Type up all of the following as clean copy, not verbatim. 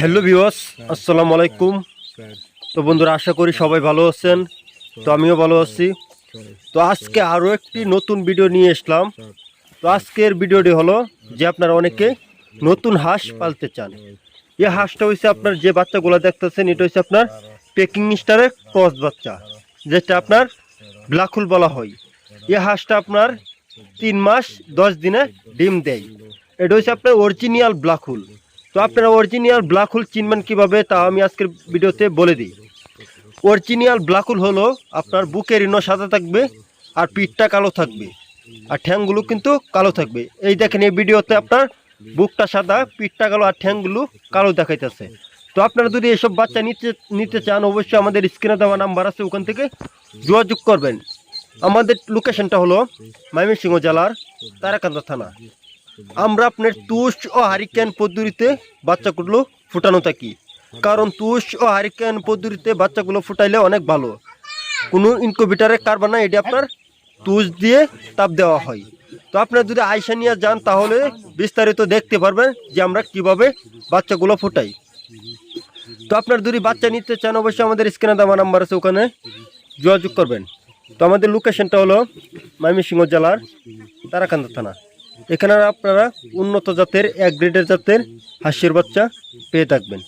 Hello viewers, আসসালামু আলাইকুম। তো বন্ধুরা, আশা করি সবাই ভালো আছেন। তো আমিও ভালো আছি। তো আজকে আরও একটি নতুন ভিডিও নিয়ে আসলাম। তো আজকের ভিডিওটি হলো যে আপনারা অনেকে নতুন হাঁস পালতে চান। এই হাঁসটা হচ্ছে আপনার যে বাচ্চাগুলো দেখতেছেন, এটা হচ্ছে আপনার পেকিং স্টারের ক্রস বাচ্চা, যেটা আপনার ব্ল্যাক হোল বলা হয়। এই হাঁসটা আপনার 3 মাস 10 দিনে ডিম দেয়। এটা হচ্ছে আপনার অরিজিনাল ব্ল্যাক হোল। তো আপনারা অরিজিনাল ব্ল্যাক হোল চিনবেন কীভাবে, তা আমি আজকের ভিডিওতে বলে দিই। অরিজিনাল ব্ল্যাক হোল হলো আপনার বুকের ইনো সাদা থাকবে, আর পিঠটা কালো থাকবে, আর ঠ্যাংগুলো কিন্তু কালো থাকবে। এই দেখেন, এই ভিডিওতে আপনার বুকটা সাদা, পিঠটা কালো, আর ঠ্যাংগুলো কালো দেখাইতেছে। তো আপনারা যদি এসব বাচ্চা নিতে চান, অবশ্যই আমাদের স্ক্রিনে দেওয়া নাম্বার আছে, ওখান থেকে যোগাযোগ করবেন। আমাদের লোকেশনটা হলো ময়মনসিংহ জেলার তারাকান্দা থানা। আমরা আপনার তুষ ও হারিকেন পদ্ধতিতে বাচ্চাগুলো ফুটানো থাকি, কারণ তুষ ও হারিকেন পদ্ধতিতে বাচ্চাগুলো ফুটাইলে অনেক ভালো। কোনো ইনকিউবেটরে কারবার না, এটি আপনার তুষ দিয়ে তাপ দেওয়া হয়। তো আপনারা যদি আয়সা নিয়ে যান, তাহলে বিস্তারিত দেখতে পারবেন যে আমরা কিভাবে বাচ্চাগুলো ফুটাই। তো আপনার যদি বাচ্চা নিতে চান, অবশ্যই আমাদের স্ক্রিনে দেওয়া নাম্বার আছে, ওখানে যোগাযোগ করবেন। তো আমাদের লোকেশনটা হলো ময়মনসিংহ জেলার তারাকান্দা থানা। এখানে আপনারা উন্নত জাতের, এক গ্রেডের জাতের হাঁসের বাচ্চা পেয়ে থাকবেন।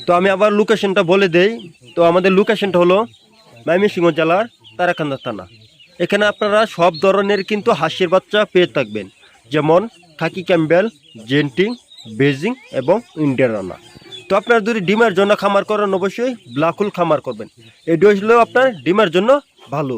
তো আমি আবার লোকেশনটা বলে দেই। তো আমাদের লোকেশনটা হলো ময়মনসিংহ জেলার তারাকান্দা থানা। এখানে আপনারা সব ধরনের কিন্তু হাঁসের বাচ্চা পেয়ে থাকবেন, যেমন খাকি ক্যাম্বেল, জেন্টিং, বেজিং এবং ইন্ডিয়ান রানা। তো আপনার যদি ডিমের জন্য খামার করেন, অবশ্যই ব্ল্যাক হোল খামার করবেন। এটি হলো আপনার ডিমের জন্য ভালো।